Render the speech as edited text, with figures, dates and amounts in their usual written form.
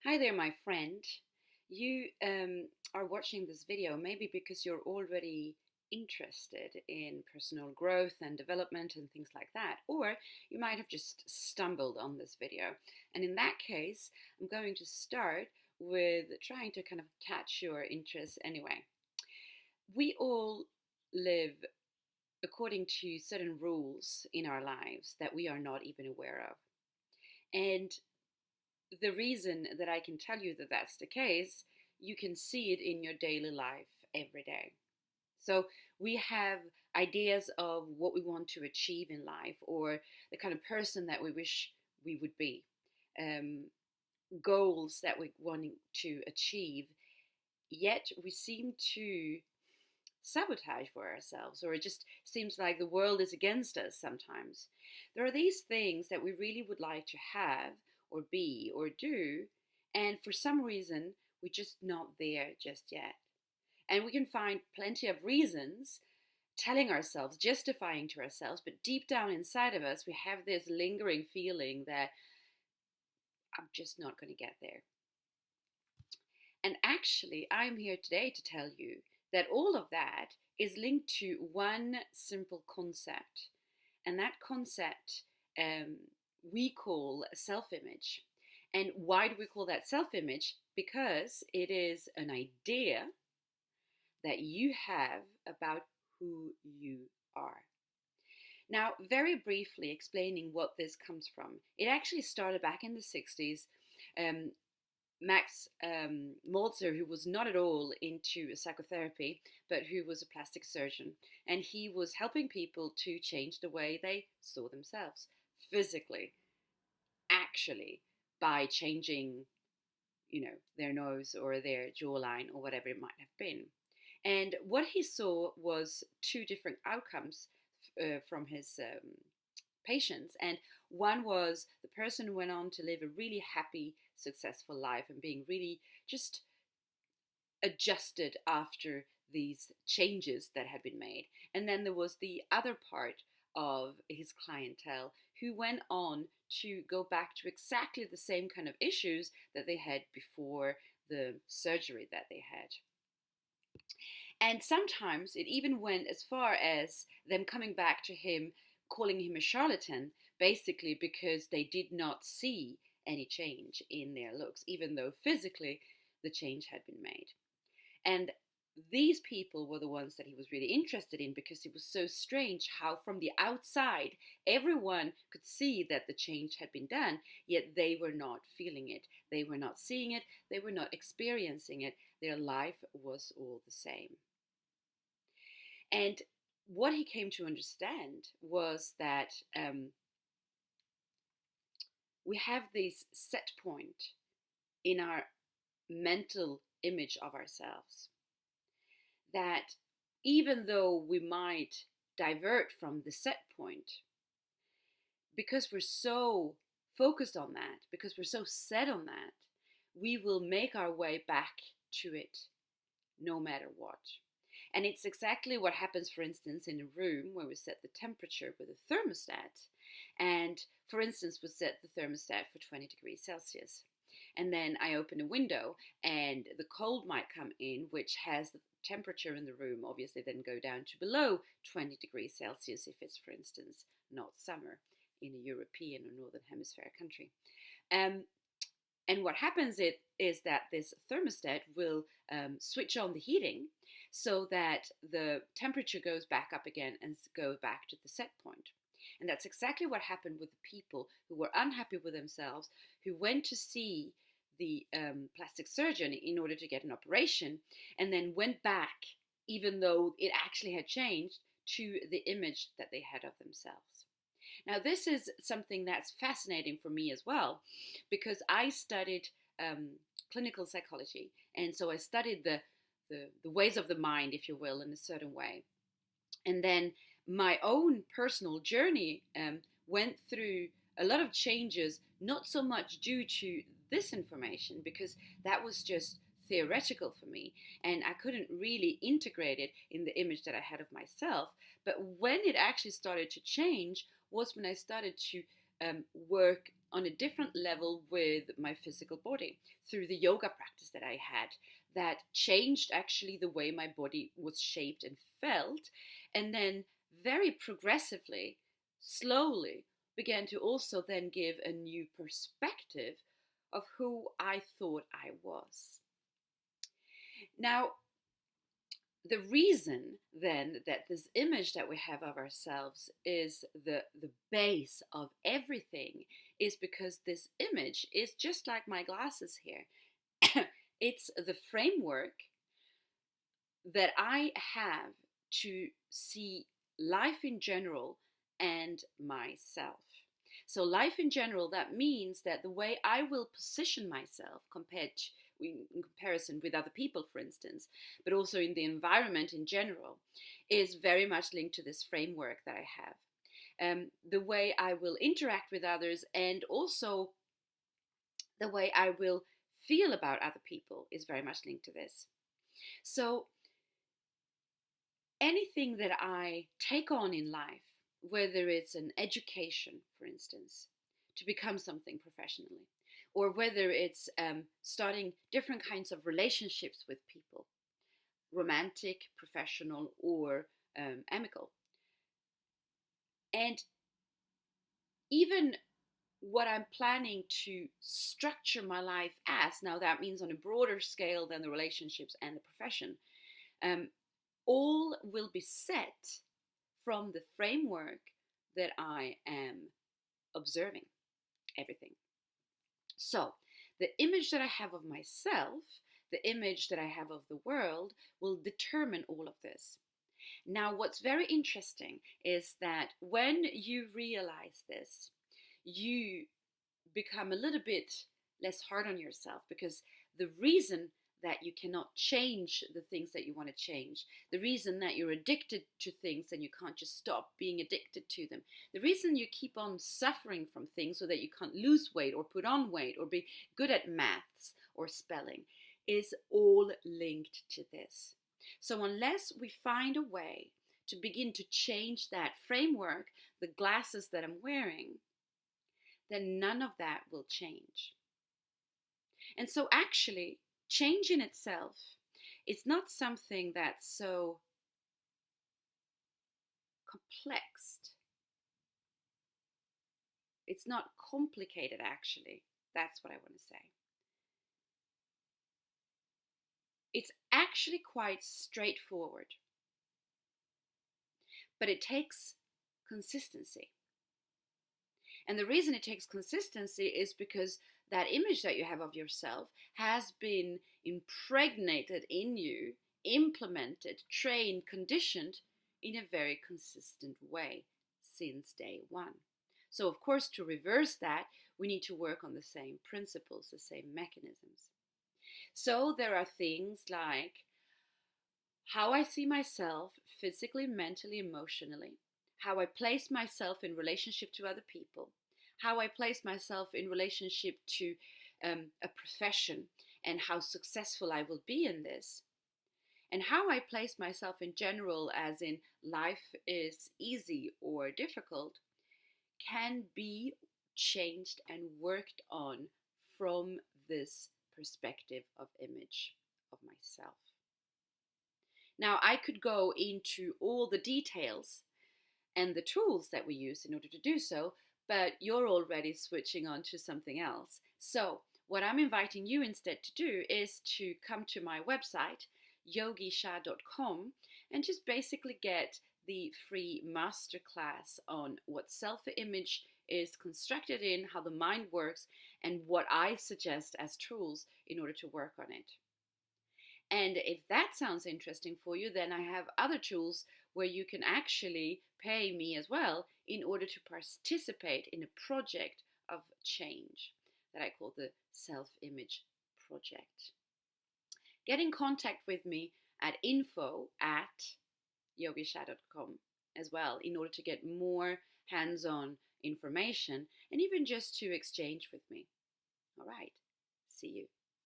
Hi there, my friend. You are watching this video maybe because you're already interested in personal growth and development and things like that, or you might have just stumbled on this video. And in that case, I'm going to start with trying to kind of catch your interest anyway. We all live according to certain rules in our lives that we are not even aware of. And the reason that I can tell you that that's the case, you can see it in your daily life every day. So we have ideas of what we want to achieve in life or the kind of person that we wish we would be, um, goals that we're wanting to achieve, yet we seem to sabotage for ourselves, or it just seems like the world is against us sometimes. There are these things that we really would like to have, or be, or do, and for some reason, we're just not there just yet. And we can find plenty of reasons telling ourselves, justifying to ourselves, but deep down inside of us, we have this lingering feeling that I'm just not going to get there. And actually, I'm here today to tell you that all of that is linked to one simple concept. And that concept we call self image. And why do we call that self image? Because it is an idea that you have about who you are. Now, very briefly explaining what this comes from, it actually started back in the 60s. Um, Max Molzer, who was not at all into psychotherapy, but who was a plastic surgeon, and he was helping people to change the way they saw themselves physically, actually, by changing, their nose or their jawline or whatever it might have been. And what he saw was two different outcomes from his patients. And one was the person went on to live a really happy, successful life and being really just adjusted after these changes that had been made. And then there was the other part of his clientele who went on to go back to exactly the same kind of issues that they had before the surgery that they had. And sometimes it even went as far as them coming back to him, calling him a charlatan, basically because they did not see any change in their looks, even though physically the change had been made. And these people were the ones that he was really interested in because it was so strange how, from the outside, everyone could see that the change had been done, yet they were not feeling it. They were not seeing it. They were not experiencing it. Their life was all the same. And what he came to understand was that we have this set point in our mental image of ourselves that even though we might divert from the set point, because we're so focused on that, because we're so set on that, we will make our way back to it no matter what. And it's exactly what happens, for instance, in a room where we set the temperature with a thermostat. And for instance, we set the thermostat for 20 degrees Celsius. And then I open a window and the cold might come in, which has the temperature in the room obviously then go down to below 20 degrees Celsius if it's, for instance, not summer in a European or Northern Hemisphere country. And what happens is that this thermostat will switch on the heating so that the temperature goes back up again and go back to the set point. And that's exactly what happened with the people who were unhappy with themselves, who went to see the plastic surgeon in order to get an operation, and then went back, even though it actually had changed, to the image that they had of themselves. Now, this is something that's fascinating for me as well, because I studied clinical psychology, and so I studied the ways of the mind, if you will, in a certain way. And then my own personal journey went through a lot of changes, not so much due to this information, because that was just theoretical for me and I couldn't really integrate it in the image that I had of myself. But when it actually started to change was when I started to work on a different level with my physical body through the yoga practice that I had that changed actually the way my body was shaped and felt. And then very progressively, slowly, began to also then give a new perspective of who I thought I was. Now, the reason then that this image that we have of ourselves is the base of everything is because this image is just like my glasses here. It's the framework that I have to see life in general and myself. So, life in general, that means that the way I will position myself in comparison with other people, for instance, but also in the environment in general, is very much linked to this framework that I have. The way I will interact with others and also the way I will feel about other people is very much linked to this. So, anything that I take on in life, whether it's an education, for instance, to become something professionally, or whether it's starting different kinds of relationships with people, romantic, professional, or amicable. And even what I'm planning to structure my life as, now that means on a broader scale than the relationships and the profession, all will be set from the framework that I am observing everything. So, the image that I have of myself, the image that I have of the world, will determine all of this. Now, what's very interesting is that when you realize this, you become a little bit less hard on yourself, because the reason that you cannot change the things that you want to change, the reason that you're addicted to things and you can't just stop being addicted to them, the reason you keep on suffering from things so that you can't lose weight or put on weight or be good at maths or spelling, is all linked to this. So unless we find a way to begin to change that framework, the glasses that I'm wearing, then none of that will change. And so actually, change in itself is not something that's so complex. It's not complicated, actually. That's what I want to say. It's actually quite straightforward. But it takes consistency. And the reason it takes consistency is because that image that you have of yourself has been impregnated in you, implemented, trained, conditioned in a very consistent way since day one. So, of course, to reverse that, we need to work on the same principles, the same mechanisms. So, there are things like how I see myself physically, mentally, emotionally, how I place myself in relationship to other people, how I place myself in relationship to a profession and how successful I will be in this, and how I place myself in general, as in life is easy or difficult, can be changed and worked on from this perspective of image of myself. Now, I could go into all the details and the tools that we use in order to do so, but you're already switching on to something else. So, what I'm inviting you instead to do is to come to my website, yogisha.com, and just basically get the free masterclass on what self-image is constructed in, how the mind works, and what I suggest as tools in order to work on it. And if that sounds interesting for you, then I have other tools where you can actually pay me as well in order to participate in a project of change that I call the Self-Image Project. Get in contact with me at info@yogisha.com as well in order to get more hands-on information and even just to exchange with me. All right, see you.